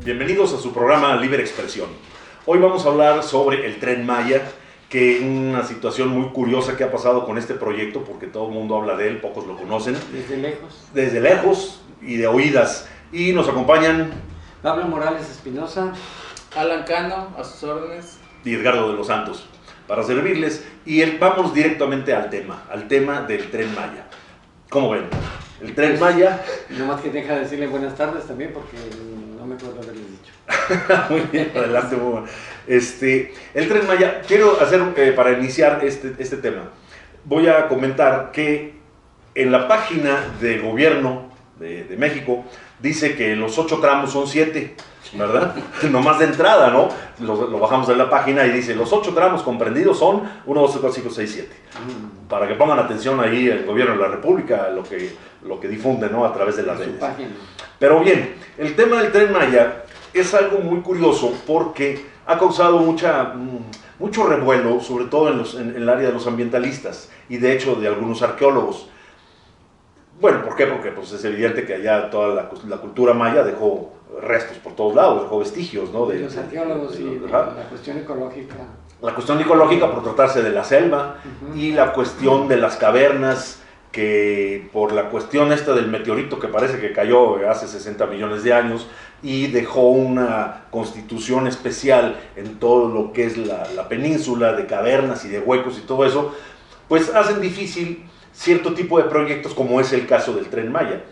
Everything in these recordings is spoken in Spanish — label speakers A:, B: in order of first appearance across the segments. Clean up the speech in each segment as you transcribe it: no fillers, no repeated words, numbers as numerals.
A: Bienvenidos a su programa Libre Expresión. Hoy vamos a hablar sobre el Tren Maya, que es una situación muy curiosa que ha pasado con este proyecto, porque todo el mundo habla de él, pocos lo conocen.
B: Desde lejos.
A: Desde lejos y de oídas. Y nos acompañan
B: Pablo Morales Espinosa,
C: Alan Cano, a sus órdenes.
A: y Edgardo de los Santos, para servirles. Y vamos directamente al tema del Tren Maya. ¿Cómo ven? El Tren Maya...
B: nomás que deja de decirle buenas tardes también porque no me acuerdo haberles dicho.
A: Muy bien, adelante, muy bueno. El Tren Maya, quiero hacer, para iniciar este tema, voy a comentar que en la página del gobierno de México dice que los 8 tramos son 7, ¿verdad? Nomás de entrada, ¿no? Lo bajamos de la página y dice, los 8 tramos comprendidos son 1, 2, 3, 4, 5, 6, 7. Para que pongan atención ahí el gobierno de la República, lo que difunde, ¿no? A través de las redes. Pero bien, el tema del Tren Maya es algo muy curioso porque ha causado mucho revuelo, sobre todo en el área de los ambientalistas y de hecho de algunos arqueólogos. Bueno, ¿por qué? Porque pues, es evidente que allá toda la cultura maya dejó restos por todos lados, dejó vestigios, ¿no?
B: De los arqueólogos y de la cuestión ecológica.
A: La cuestión ecológica por tratarse de la selva y la cuestión de las cavernas, que por la cuestión esta del meteorito que parece que cayó hace 60 millones de años y dejó una constitución especial en todo lo que es la península de cavernas y de huecos y todo eso, pues hacen difícil cierto tipo de proyectos como es el caso del Tren Maya.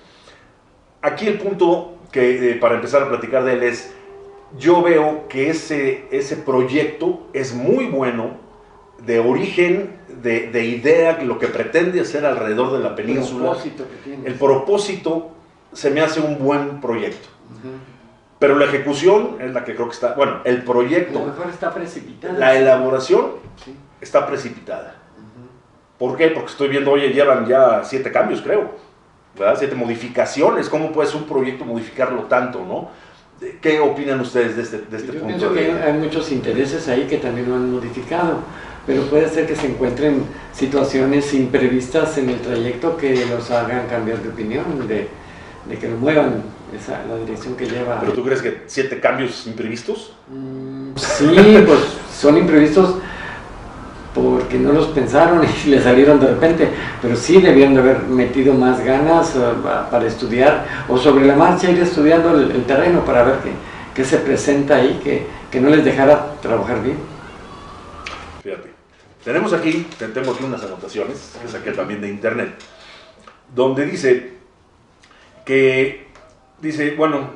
A: Aquí el punto que para empezar a platicar de él es, yo veo que ese proyecto es muy bueno, de origen, de idea, lo que pretende hacer alrededor de la península. El propósito se me hace un buen proyecto. Pero la ejecución es la que creo que está, bueno, el proyecto,
B: a lo mejor está precipitada.
A: La elaboración está precipitada. ¿Por qué? Porque estoy viendo, oye, llevan ya 7 cambios, creo, ¿verdad? 7 modificaciones. ¿Cómo puede ser un proyecto modificarlo tanto, no? ¿Qué opinan ustedes de este punto?
B: Yo pienso que hay muchos intereses ahí que también lo han modificado, pero puede ser que se encuentren situaciones imprevistas en el trayecto que los hagan cambiar de opinión, de que lo muevan la dirección que lleva.
A: ¿Pero tú crees que 7 cambios imprevistos?
B: Sí, pues son imprevistos porque no los pensaron y les salieron de repente, pero sí debieron de haber metido más ganas para estudiar, o sobre la marcha ir estudiando el terreno para ver qué se presenta ahí, que no les dejara trabajar bien.
A: Fíjate, tengo aquí unas anotaciones que saqué también de internet, donde dice, bueno,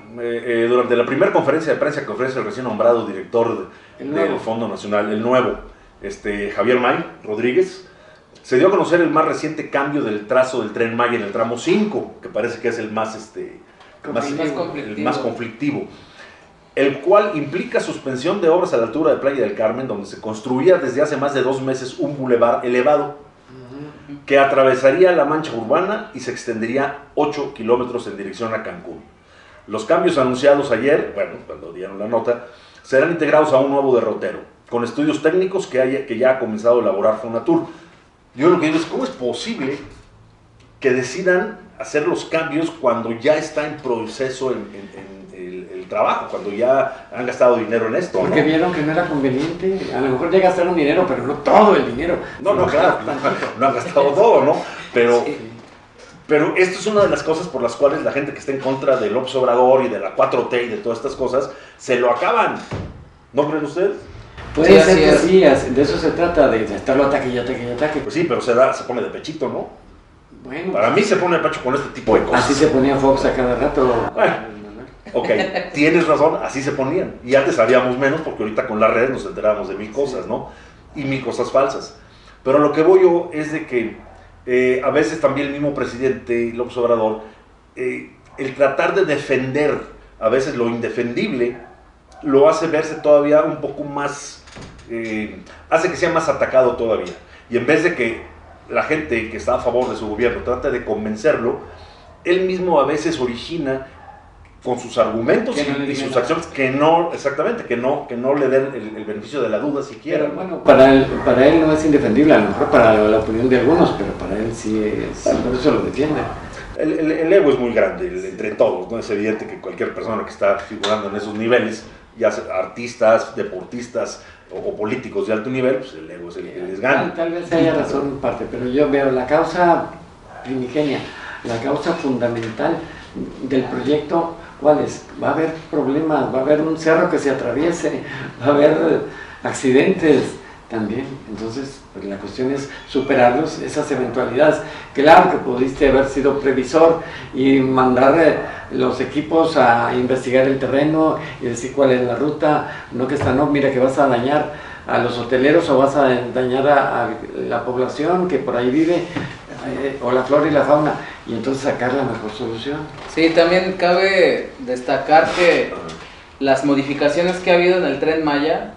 A: durante la primera conferencia de prensa que ofrece el recién nombrado director del Fondo Nacional, el nuevo, Javier May Rodríguez, se dio a conocer el más reciente cambio del trazo del Tren Maya en el tramo 5, que parece que es el más conflictivo, el cual implica suspensión de obras a la altura de Playa del Carmen, donde se construía desde hace más de 2 meses un bulevar elevado que atravesaría la mancha urbana y se extendería 8 kilómetros en dirección a Cancún. Los cambios anunciados ayer, bueno, cuando dieron la nota, serán integrados a un nuevo derrotero, con estudios técnicos que ya ha comenzado a elaborar Fonatur. Yo lo que digo es, ¿cómo es posible que decidan hacer los cambios cuando ya está en proceso el trabajo, cuando ya han gastado dinero en esto?
B: Porque vieron que no era conveniente. A lo mejor ya gastaron dinero, pero no todo el dinero.
A: No, claro, no han gastado todo, ¿no? Pero esto es una de las cosas por las cuales la gente que está en contra del López Obrador y de la 4T y de todas estas cosas, se lo acaban. ¿No creen ustedes?
B: Puede ser que sí, de eso se trata, de estarlo ataque y ataque y ataque.
A: Pues sí, pero se pone de pechito, ¿no?
B: Bueno.
A: Para mí se pone de pecho con este tipo de cosas.
B: Así se ponía Fox a cada rato.
A: Bueno, ok, tienes razón, así se ponían. Y antes sabíamos menos porque ahorita con las redes nos enterábamos de 1000 cosas, ¿no? Y 1000 cosas falsas. Pero lo que voy yo es de que a veces también el mismo presidente López Obrador, el tratar de defender a veces lo indefendible, lo hace verse todavía un poco más, hace que sea más atacado todavía. Y en vez de que la gente que está a favor de su gobierno trate de convencerlo, él mismo a veces origina con sus argumentos
B: Que no le
A: y
B: digan
A: sus
B: nada.
A: acciones, que no, exactamente, que no le den el beneficio de la duda siquiera.
B: Pero bueno, para él no es indefendible, a lo mejor para la opinión de algunos, pero para él sí es, por eso lo defiende.
A: El ego es muy grande entre todos, ¿no? Es evidente que cualquier persona que está figurando en esos niveles, ya sea artistas, deportistas o políticos de alto nivel, pues el ego es el que les gana.
B: Tal vez haya razón en parte, pero yo veo la causa primigenia, la causa fundamental del proyecto. ¿Cuál es? Va a haber problemas, va a haber un cerro que se atraviese, va a haber accidentes también. Entonces, pues la cuestión es superarlos, esas eventualidades. Claro que pudiste haber sido previsor y mandar los equipos a investigar el terreno y decir cuál es la ruta, no que esta no, mira que vas a dañar a los hoteleros o vas a dañar a la población que por ahí vive, o la flora y la fauna, y entonces sacar la mejor solución.
C: Sí, también cabe destacar que las modificaciones que ha habido en el Tren Maya,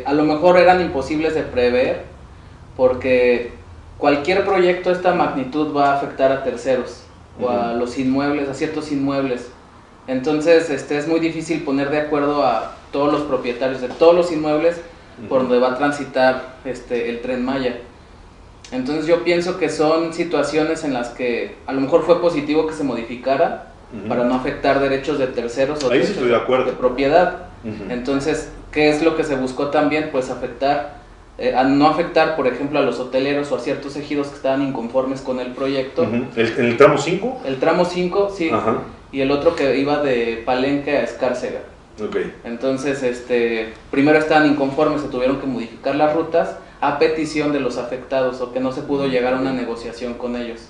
C: a lo mejor eran imposibles de prever, porque cualquier proyecto de esta magnitud va a afectar a terceros, o a los inmuebles, a ciertos inmuebles. Entonces, es muy difícil poner de acuerdo a todos los propietarios de todos los inmuebles por donde va a transitar el Tren Maya. Entonces yo pienso que son situaciones en las que a lo mejor fue positivo que se modificara para no afectar derechos de terceros o
A: Ahí sí
C: derechos
A: estoy de acuerdo.
C: de propiedad. Entonces, ¿qué es lo que se buscó también? Pues afectar, a no afectar, por ejemplo, a los hoteleros o a ciertos ejidos que estaban inconformes con el proyecto.
A: ¿El tramo 5?
C: El tramo 5, sí,
A: Ajá.
C: y el otro que iba de Palenque a Escárcega.
A: Okay.
C: Entonces, primero estaban inconformes, se tuvieron que modificar las rutas a petición de los afectados, o que no se pudo llegar a una negociación con ellos.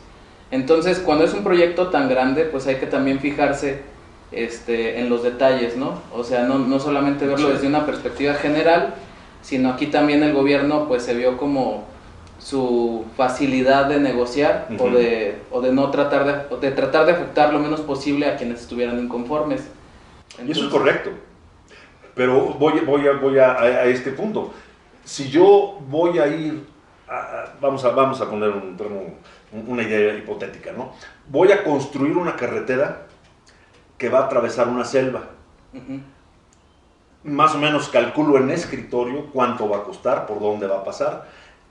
C: Entonces, cuando es un proyecto tan grande, pues hay que también fijarse en los detalles, ¿no? O sea, no solamente verlo desde una perspectiva general, sino aquí también el gobierno pues se vio como su facilidad de negociar o de no tratar de tratar de afectar lo menos posible a quienes estuvieran inconformes.
A: Y eso es correcto, pero voy a este punto. Si yo voy a ir, vamos a poner una idea hipotética, ¿no? Voy a construir una carretera que va a atravesar una selva. Más o menos calculo en escritorio cuánto va a costar, por dónde va a pasar,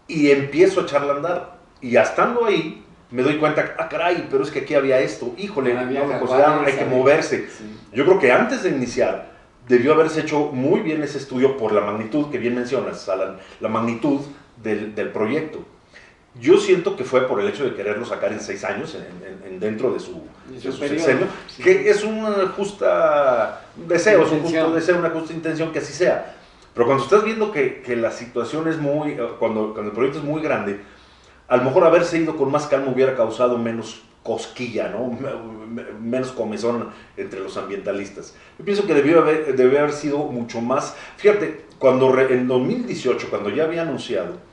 A: y empiezo a echarla a andar. Y ya estando ahí, me doy cuenta, caray, pero es que aquí había esto, híjole, no lo consideraron, hay que moverse. Sí. Yo creo que antes de iniciar, debió haberse hecho muy bien ese estudio por la magnitud que bien mencionas, Alan, la magnitud del proyecto. Yo siento que fue por el hecho de quererlo sacar en 6 años, dentro de su sexenio, sí. Que es un justo deseo, una justa intención que así sea. Pero cuando estás viendo que la situación es muy, cuando el proyecto es muy grande, a lo mejor haberse ido con más calma hubiera causado menos cosquilla, ¿no? Menos comezón entre los ambientalistas. Yo pienso que debió haber sido mucho más. Fíjate, en 2018, cuando ya había anunciado,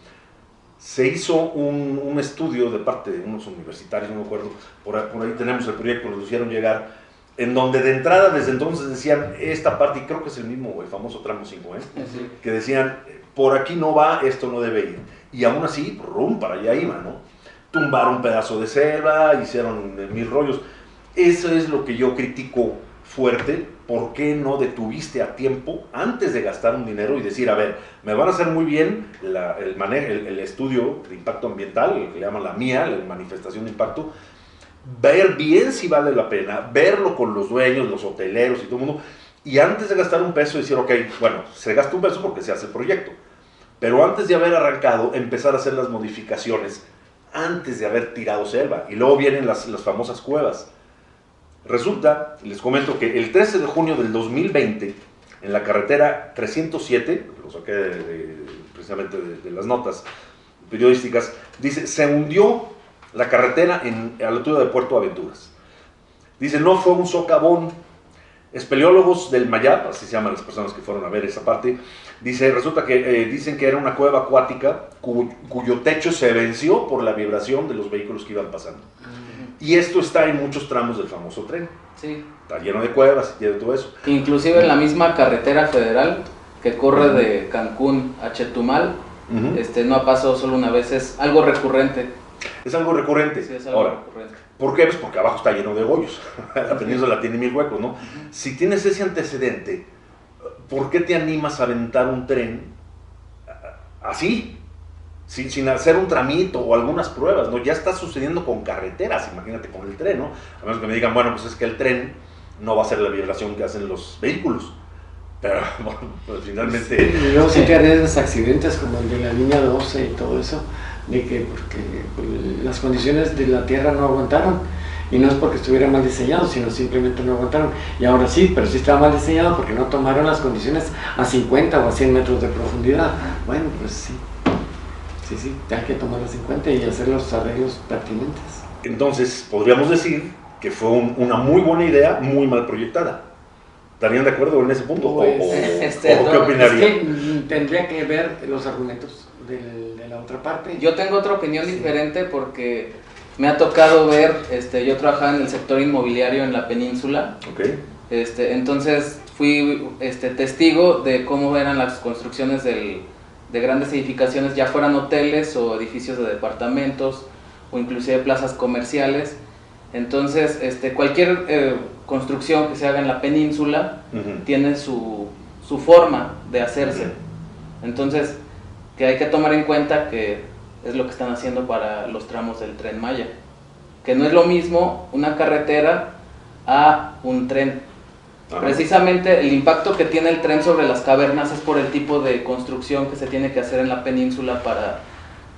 A: se hizo un estudio de parte de unos universitarios, no me acuerdo, por ahí tenemos el proyecto, nos lo hicieron llegar, en donde de entrada desde entonces decían esta parte, y creo que es el mismo, el famoso tramo 5,
C: sí.
A: Que decían, por aquí no va, esto no debe ir. Y aún así, rum, para allá iba, ¿no? Tumbaron un pedazo de selva, hicieron 1000 rollos. Eso es lo que yo critico fuerte. ¿Por qué no detuviste a tiempo antes de gastar un dinero y decir, a ver, me van a hacer muy bien el estudio de impacto ambiental, el que le llaman la MIA, la manifestación de impacto, ver bien si vale la pena, verlo con los dueños, los hoteleros y todo el mundo, y antes de gastar un peso decir, ok, bueno, se gasta un peso porque se hace el proyecto, pero antes de haber arrancado, empezar a hacer las modificaciones antes de haber tirado selva, y luego vienen las famosas cuevas. Resulta, les comento que el 13 de junio del 2020, en la carretera 307, lo saqué precisamente de las notas periodísticas, dice, se hundió la carretera a la altura de Puerto Aventuras. Dice, no fue un socavón. Espeleólogos del Mayab, así se llaman las personas que fueron a ver esa parte, resulta que dicen que era una cueva acuática cuyo techo se venció por la vibración de los vehículos que iban pasando. Y esto está en muchos tramos del famoso tren.
C: Sí.
A: Está lleno de cuevas, lleno de todo eso.
C: Inclusive en la misma carretera federal que corre de Cancún a Chetumal, no ha pasado solo una vez, es algo recurrente.
A: Es algo recurrente.
C: Sí, es algo
A: Ahora,
C: recurrente.
A: ¿por qué? Pues porque abajo está lleno de hoyos. La península tiene 1000 huecos, ¿no? Si tienes ese antecedente, ¿por qué te animas a aventar un tren así? Sin hacer un tramito o algunas pruebas, ¿no? Ya está sucediendo con carreteras, imagínate con el tren, ¿no? A menos que me digan, bueno, pues es que el tren no va a hacer la vibración que hacen los vehículos. Pero, bueno, pues finalmente...
B: Sí, y luego sí te arriesgas accidentes como el de la línea 12 y todo eso, de que porque pues, las condiciones de la Tierra no aguantaron. Y no es porque estuviera mal diseñado, sino simplemente no aguantaron. Y ahora sí, pero sí estaba mal diseñado porque no tomaron las condiciones a 50 o a 100 metros de profundidad. Bueno, pues sí. Sí, hay que tomarlas en cuenta y hacer los arreglos pertinentes.
A: Entonces, podríamos decir que fue una muy buena idea, muy mal proyectada. ¿Estarían de acuerdo en ese punto?
B: Pues,
A: ¿O qué opinarían?
B: Es que tendría que ver los argumentos de la otra parte.
C: Yo tengo otra opinión diferente porque me ha tocado ver, yo trabajaba en el sector inmobiliario en la península.
A: Okay.
C: Entonces fui testigo de cómo eran las construcciones de grandes edificaciones, ya fueran hoteles o edificios de departamentos o inclusive plazas comerciales. Entonces, cualquier construcción que se haga en la península tiene su forma de hacerse. Entonces, que hay que tomar en cuenta que es lo que están haciendo para los tramos del Tren Maya. Que no es lo mismo una carretera a un tren. Precisamente el impacto que tiene el tren sobre las cavernas es por el tipo de construcción que se tiene que hacer en la península para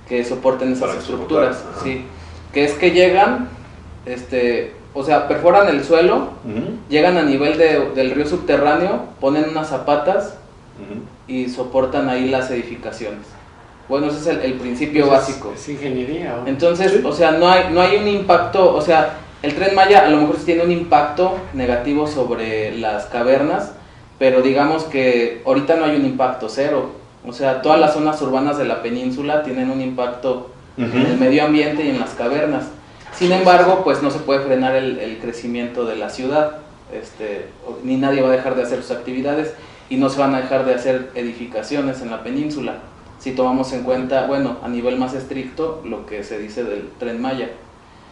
C: que soporten esas estructuras. Sí. Que es que llegan, o sea, perforan el suelo, llegan a nivel del río subterráneo, ponen unas zapatas y soportan ahí las edificaciones. Bueno, ese es el principio básico.
B: Es ingeniería. ¿O?
C: Entonces,
A: ¿Sí?
C: o sea, no hay un impacto, o sea, el Tren Maya a lo mejor sí tiene un impacto negativo sobre las cavernas, pero digamos que ahorita no hay un impacto cero. O sea, todas las zonas urbanas de la península tienen un impacto en el medio ambiente y en las cavernas. Sin embargo, pues no se puede frenar el crecimiento de la ciudad, ni nadie va a dejar de hacer sus actividades y no se van a dejar de hacer edificaciones en la península, si tomamos en cuenta, bueno, a nivel más estricto, lo que se dice del Tren Maya.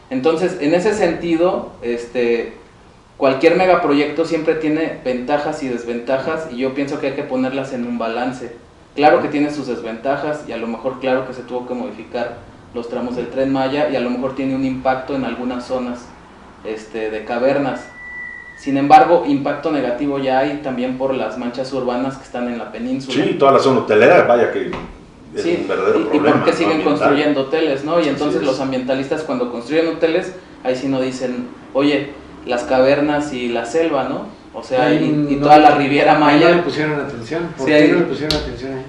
C: Entonces, en ese sentido, cualquier megaproyecto siempre tiene ventajas y desventajas y yo pienso que hay que ponerlas en un balance. Claro que tiene sus desventajas y a lo mejor claro que se tuvo que modificar los tramos del Tren Maya y a lo mejor tiene un impacto en algunas zonas de cavernas. Sin embargo, impacto negativo ya hay también por las manchas urbanas que están en la península.
A: Sí, toda la zona hotelera, vaya que es
C: sí,
A: un verdadero
C: y
A: problema.
C: ¿Y por qué siguen
A: ambiental
C: construyendo hoteles, no? Y entonces
A: sí,
C: los ambientalistas cuando construyen hoteles, ahí sí no dicen, oye, las cavernas y la selva, ¿no? O sea, y toda la Riviera Maya.
B: No le pusieron atención. ¿Por
C: Sí,
B: qué
C: ahí
B: no le pusieron atención ahí?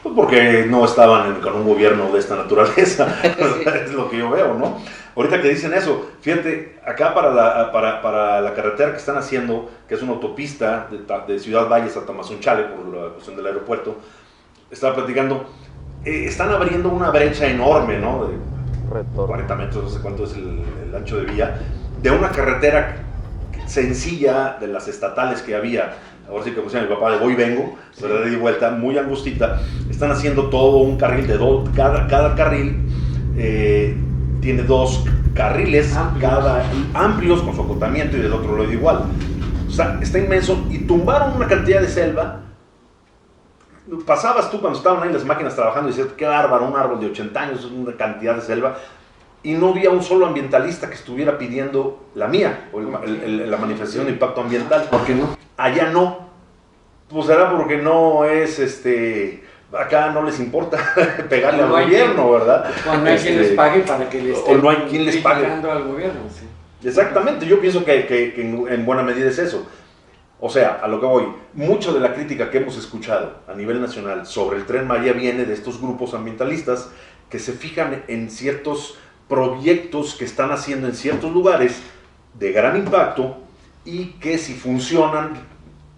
A: Pues porque no estaban con un gobierno de esta naturaleza, es lo que yo veo, ¿no? Ahorita que dicen eso, fíjate, acá para la carretera que están haciendo, que es una autopista de Ciudad Valles a Tamazunchale, por la cuestión del aeropuerto, estaba platicando, están abriendo una brecha enorme, ¿no? De 40 metros, no sé cuánto es el ancho de vía, de una carretera sencilla de las estatales que había. Ahora sí que pusieron mi papá de voy y vengo, ¿verdad? De vuelta, muy angustita. Están haciendo todo un carril de dos, cada carril tiene dos carriles, amplios con su acotamiento y del otro lado igual. O sea, está inmenso y tumbaron una cantidad de selva. Pasabas tú cuando estaban ahí las máquinas trabajando y decías, qué bárbaro, un árbol de 80 años, una cantidad de selva. Y no había un solo ambientalista que estuviera pidiendo la mía, o la manifestación de impacto ambiental.
B: ¿Por qué no?
A: Allá no. Pues será porque no es, acá no les importa pegarle al gobierno, ¿verdad?
B: O no hay quien les pague para que les
A: o no hay quien les pague
B: al gobierno, sí.
A: Exactamente, yo pienso que en buena medida es eso. O sea, a lo que voy, mucho de la crítica que hemos escuchado a nivel nacional sobre el Tren Maya viene de estos grupos ambientalistas que se fijan en ciertos proyectos que están haciendo en ciertos lugares de gran impacto y que si funcionan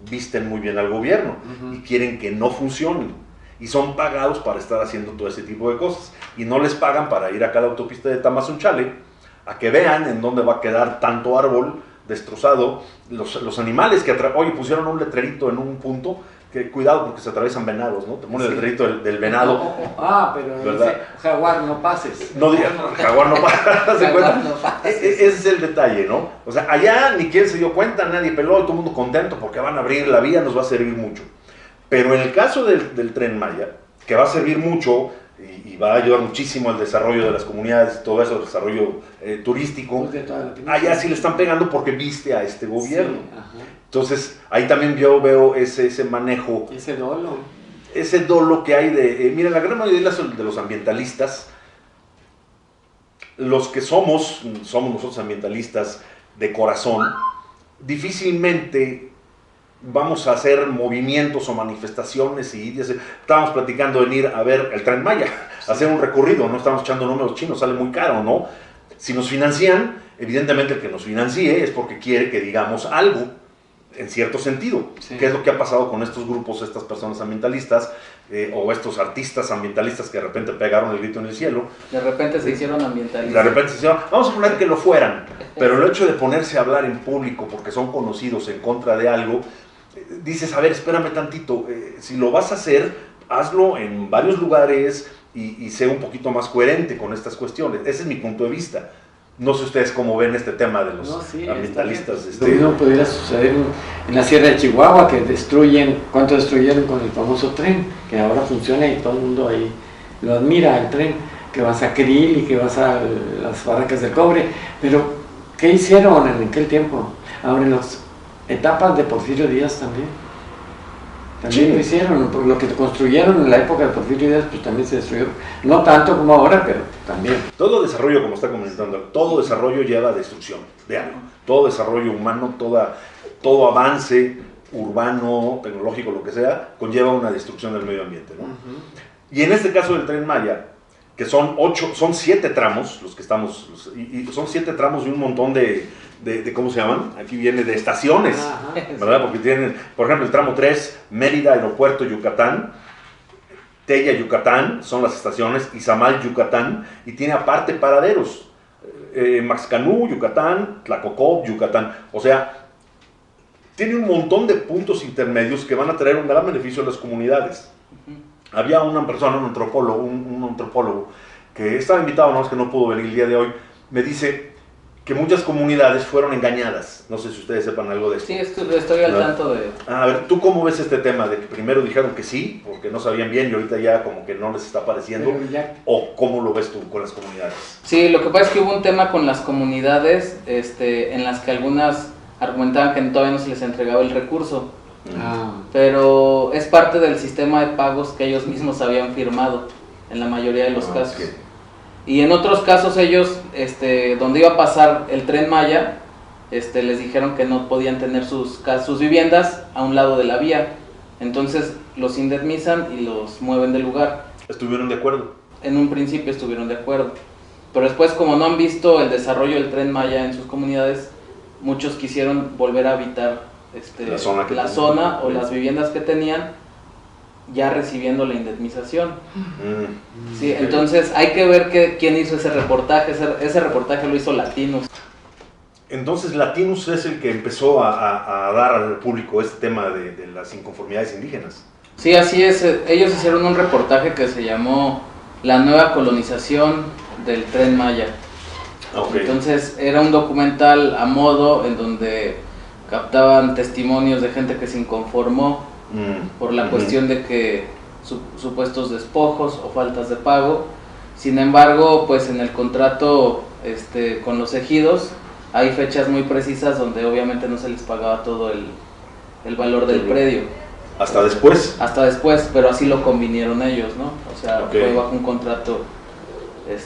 A: visten muy bien al gobierno y quieren que no funcionen y son pagados para estar haciendo todo ese tipo de cosas y no les pagan para ir acá a la autopista de Tamazunchale a que vean en dónde va a quedar tanto árbol destrozado, los animales que oye, pusieron un letrerito en un punto que cuidado porque se atraviesan venados, ¿no? Te pone el letrerito del venado.
B: Pero
A: ¿verdad?
B: dice, jaguar, no pases.
A: No digas, jaguar no pasa.
C: Jaguar no pasa.
A: Ese es el detalle, ¿no? O sea, allá ni quien se dio cuenta, nadie peló, todo el mundo contento porque van a abrir la vía, nos va a servir mucho. Pero en el caso del Tren Maya, que va a servir mucho y va a ayudar muchísimo al desarrollo de las comunidades, todo eso, el desarrollo turístico,
B: Pues de toda Latinoamérica.
A: allá sí le están pegando porque viste a este gobierno.
B: Sí, ajá.
A: Entonces, ahí también yo veo ese manejo,
B: Ese dolo.
A: ese dolo que hay de... miren, la gran mayoría de los ambientalistas, los que somos nosotros ambientalistas de corazón, difícilmente vamos a hacer movimientos o manifestaciones y estábamos platicando de ir a ver el Tren Maya, hacer un recorrido, no estamos echando números chinos, sale muy caro, ¿no? Si nos financian, evidentemente el que nos financie es porque quiere que digamos algo, en cierto sentido,
B: Sí.
A: que es lo que ha pasado con estos grupos, estas personas ambientalistas, o estos artistas ambientalistas que de repente pegaron el grito en el cielo,
C: De repente se hicieron ambientalistas.
A: de repente se dijeron, vamos a poner que lo fueran, pero el hecho de ponerse a hablar en público porque son conocidos en contra de algo, dices, a ver, espérame tantito, si lo vas a hacer, hazlo en varios lugares y sé un poquito más coherente con estas cuestiones. Ese es mi punto de vista. No sé ustedes cómo ven este tema de los
B: No, sí,
A: ambientalistas.
B: Lo mismo pudiera suceder en la Sierra de Chihuahua, que destruyen, ¿cuánto destruyeron con el famoso tren? Que ahora funciona y todo el mundo ahí lo admira, el tren, que vas a Krill y que vas a las barrancas del cobre. Pero, ¿qué hicieron en aquel tiempo? Ahora en las etapas de Porfirio Díaz también. También
A: Sí.
B: lo hicieron, por lo que construyeron en la época de Porfirio Díaz, pues también se destruyó. No tanto como ahora, pero también.
A: Todo desarrollo, como está comentando, todo desarrollo lleva a destrucción de algo. Todo desarrollo humano, todo avance urbano, tecnológico, lo que sea, conlleva una destrucción del medio ambiente, ¿no? Y en este caso del Tren Maya, que son 7 tramos, los que estamos, y son 7 tramos y un montón de ¿cómo se llaman? Aquí viene de estaciones,
B: Ajá.
A: ¿verdad? Porque tienen, por ejemplo, el tramo 3, Mérida, Aeropuerto, Yucatán, Tella, Yucatán, son las estaciones, Izamal, Yucatán, y tiene aparte paraderos, Maxcanú, Yucatán, Tlacocop, Yucatán, o sea, tiene un montón de puntos intermedios que van a traer un gran beneficio a las comunidades. Había una persona, un antropólogo, que estaba invitado, no es que no pudo venir el día de hoy, me dice que muchas comunidades fueron engañadas. No sé si ustedes sepan algo de esto.
C: Sí, estoy al
A: ¿verdad?
C: tanto de...
A: A ver, ¿tú cómo ves este tema de que primero dijeron que sí, porque no sabían bien y ahorita ya como que no les está pareciendo?
B: Pero ya-
A: ¿O cómo lo ves tú con las comunidades?
C: Sí, lo que pasa es que hubo un tema con las comunidades en las que algunas argumentaban que todavía no se les entregaba el recurso,
B: Ah,
C: pero es parte del sistema de pagos que ellos mismos habían firmado en la mayoría de los casos.
A: Ok.
C: Y en otros casos ellos, donde iba a pasar el Tren Maya, les dijeron que no podían tener sus viviendas a un lado de la vía. Entonces los indemnizan y los mueven del lugar.
A: ¿Estuvieron de acuerdo?
C: En un principio estuvieron de acuerdo. Pero después, como no han visto el desarrollo del Tren Maya en sus comunidades, muchos quisieron volver a habitar
A: La zona que tenían.
C: zona o las viviendas que tenían, ya recibiendo la indemnización. Sí,
A: Ok.
C: entonces hay que ver quién hizo ese reportaje. Ese reportaje lo hizo Latinos.
A: Entonces Latinus es el que empezó a dar al público este tema de las inconformidades indígenas.
C: Sí, así es. Ellos hicieron un reportaje que se llamó La nueva colonización del Tren Maya.
A: Ok.
C: Entonces era un documental a modo en donde captaban testimonios de gente que se inconformó por la cuestión de que supuestos despojos o faltas de pago. Sin embargo, pues en el contrato con los ejidos hay fechas muy precisas donde obviamente no se les pagaba todo el valor del predio.
A: Hasta después.
C: Hasta después, pero así lo convinieron ellos, ¿no? O sea,
A: Ok.
C: fue bajo un contrato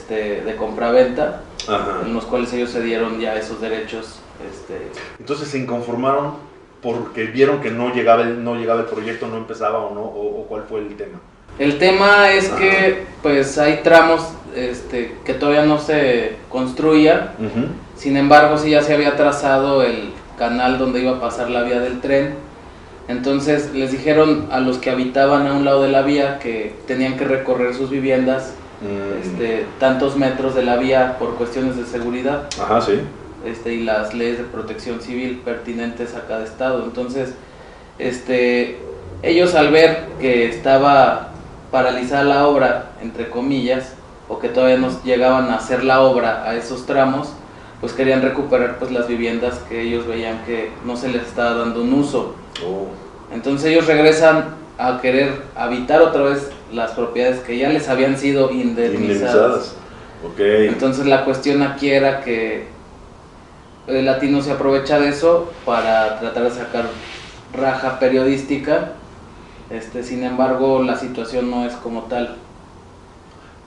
C: de compraventa,
A: Ajá.
C: en los cuales ellos cedieron ya esos derechos.
A: Entonces se inconformaron porque vieron que no llegaba el proyecto, no empezaba o no, o cuál fue el tema.
C: El tema es
A: Ajá.
C: que pues hay tramos que todavía no se construían. Sin embargo, sí ya se había trazado el canal donde iba a pasar la vía del tren. Entonces les dijeron a los que habitaban a un lado de la vía que tenían que recorrer sus viviendas tantos metros de la vía por cuestiones de seguridad.
A: Ajá, sí.
C: Y las leyes de protección civil pertinentes a cada estado. Entonces, Ellos, al ver que estaba paralizada la obra, entre comillas, o que todavía no llegaban a hacer la obra a esos tramos, pues querían recuperar pues las viviendas que ellos veían que no se les estaba dando un uso. Entonces ellos regresan a querer habitar otra vez las propiedades que ya les habían sido indemnizadas.
A: Okay.
C: Entonces la cuestión aquí era que el Latino se aprovecha de eso para tratar de sacar raja periodística. Sin embargo, la situación no es como tal.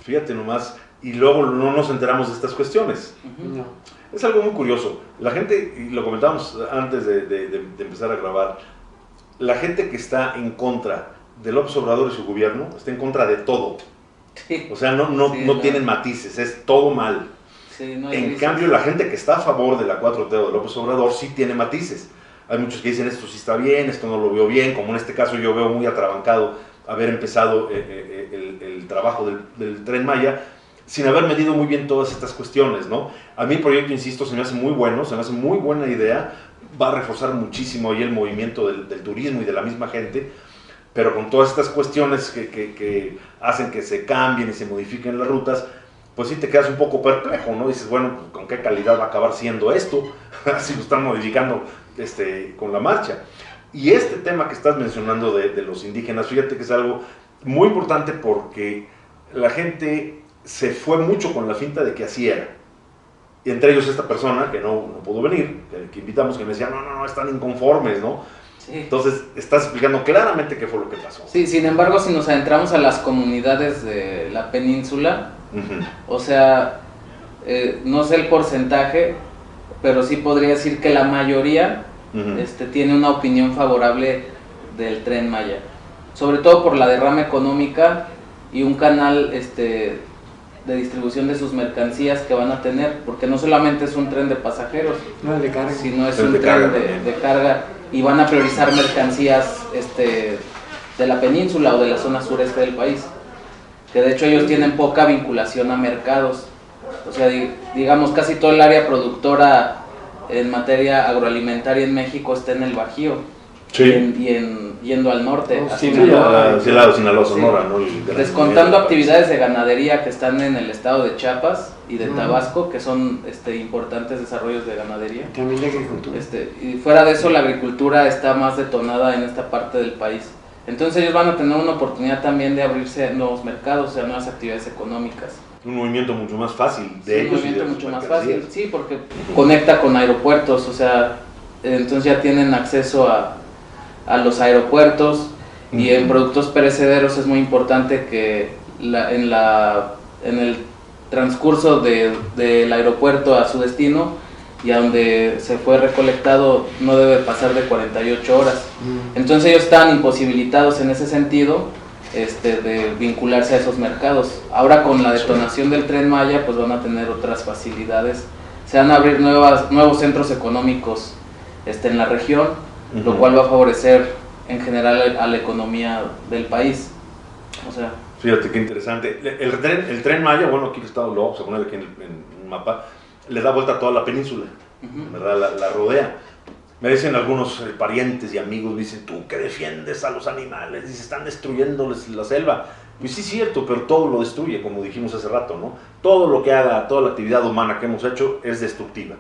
A: Fíjate nomás, y luego no nos enteramos de estas cuestiones.
B: No.
A: Es algo muy curioso. La gente, y lo comentamos antes de empezar a grabar, la gente que está en contra de López Obrador y su gobierno, está en contra de todo.
C: Sí.
A: O sea, no tienen matices, es todo mal.
C: Sí, no
A: En cambio, la gente que está a favor de la 4T o de López Obrador sí tiene matices. Hay muchos que dicen esto sí está bien, esto no lo veo bien, como en este caso yo veo muy atrabancado haber empezado el trabajo del Tren Maya sin haber medido muy bien todas estas cuestiones, ¿no? A mí el proyecto, insisto, se me hace muy bueno, se me hace muy buena idea, va a reforzar muchísimo ahí el movimiento del turismo y de la misma gente, pero con todas estas cuestiones que hacen que se cambien y se modifiquen las rutas, pues sí te quedas un poco perplejo, ¿no? Dices, bueno, ¿con qué calidad va a acabar siendo esto? Así lo están modificando con la marcha. Y este tema que estás mencionando de los indígenas, fíjate que es algo muy importante porque la gente se fue mucho con la finta de que así era. Y entre ellos esta persona que no pudo venir, que invitamos, que me decía, no, están inconformes, ¿no?
C: Sí.
A: Entonces, estás explicando claramente qué fue lo que pasó.
C: Sí, sin embargo, si nos adentramos a las comunidades de la península, o sea, no sé el porcentaje, pero sí podría decir que la mayoría tiene una opinión favorable del Tren Maya, sobre todo por la derrama económica y un canal de distribución de sus mercancías que van a tener, porque no solamente es un tren de pasajeros,
B: No, de carga.
C: sino es un tren de carga, y van a priorizar mercancías de la península o de la zona sureste del país, que de hecho ellos tienen poca vinculación a mercados, o sea, digamos casi todo el área productora en materia agroalimentaria en México está en el Bajío. Sí. Yendo al norte, a
A: Sinaloa, Sonora, ¿no?
C: Descontando actividades de ganadería que están en el estado de Chiapas y de Tabasco, que son importantes desarrollos de ganadería.
B: También de agricultura.
C: Y fuera de eso, la agricultura está más detonada en esta parte del país. Entonces ellos van a tener una oportunidad también de abrirse nuevos mercados, o sea, nuevas actividades económicas.
A: Un movimiento mucho más fácil de ellos.
C: Un movimiento mucho más fácil, sí, porque conecta con aeropuertos, o sea, entonces ya tienen acceso a los aeropuertos, y en productos perecederos es muy importante que en el transcurso del aeropuerto a su destino y a donde se fue recolectado no debe pasar de 48 horas. Entonces ellos están imposibilitados en ese sentido de vincularse a esos mercados. Ahora con la detonación del Tren Maya pues van a tener otras facilidades, se van a abrir nuevos centros económicos en la región, lo cual va a favorecer en general a la economía del país. O sea,
A: fíjate qué interesante. El Tren Maya, bueno, aquí lo vamos a poner aquí en un mapa, le da vuelta a toda la península, ¿verdad? La rodea. Me dicen algunos parientes y amigos, me dicen, tú que defiendes a los animales, y se están destruyéndoles la selva. Pues sí es cierto, pero todo lo destruye, como dijimos hace rato, ¿no? Todo lo que haga, toda la actividad humana que hemos hecho es destructiva.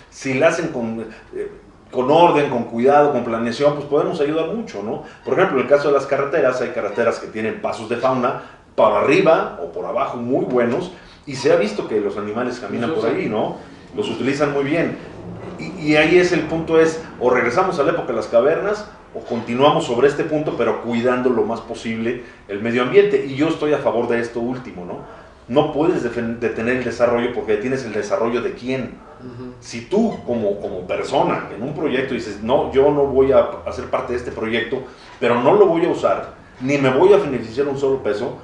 A: Si la hacen con orden, con cuidado, con planeación, pues podemos ayudar mucho, ¿no? Por ejemplo, en el caso de las carreteras, hay carreteras que tienen pasos de fauna para arriba o por abajo muy buenos, y se ha visto que los animales caminan por ahí, ¿no? Los utilizan muy bien. Y ahí es el punto, es o regresamos a la época de las cavernas o continuamos sobre este punto, pero cuidando lo más posible el medio ambiente. Y yo estoy a favor de esto último, ¿no? No puedes detener el desarrollo porque detienes el desarrollo de quién. Si tú como persona en un proyecto dices, no, yo no voy a hacer parte de este proyecto, pero no lo voy a usar, ni me voy a beneficiar un solo peso,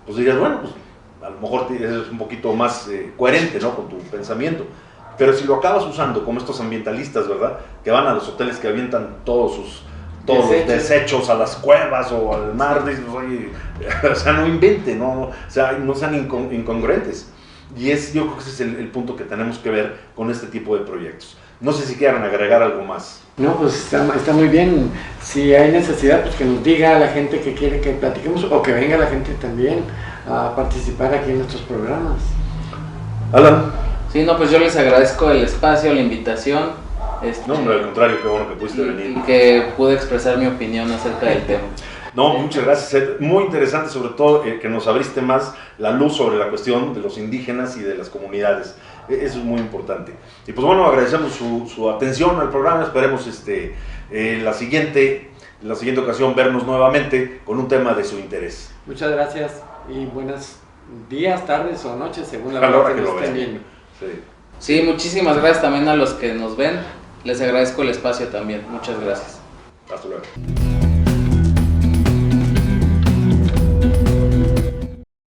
A: pues dirías, bueno, pues a lo mejor es un poquito más coherente, ¿no? Con tu pensamiento. Pero si lo acabas usando como estos ambientalistas, ¿verdad? Que van a los hoteles que avientan todos los desechos a las cuevas o al mar, dices, oye, o sea, no inventen, no, o sea, no sean incongruentes. Y yo creo que ese es el punto que tenemos que ver con este tipo de proyectos. No sé si quieran agregar algo más.
B: No, pues está muy bien. Si hay necesidad, pues que nos diga la gente que quiere que platiquemos o que venga la gente también a participar aquí en nuestros programas.
A: Alan.
C: Sí, no, pues yo les agradezco el espacio, la invitación.
A: No, al contrario, qué bueno que pudiste venir.
C: Y que pude expresar mi opinión acerca del tema.
A: No, muchas gracias, Ed. Muy interesante, sobre todo que nos abriste más la luz sobre la cuestión de los indígenas y de las comunidades. Eso es muy importante. Y pues bueno, agradecemos su atención al programa. Esperemos la siguiente ocasión vernos nuevamente con un tema de su interés.
B: Muchas gracias y buenos días, tardes o noches, según la hora que nos estén viendo.
C: Sí, muchísimas gracias también a los que nos ven. Les agradezco el espacio también. Muchas gracias.
A: Hasta luego.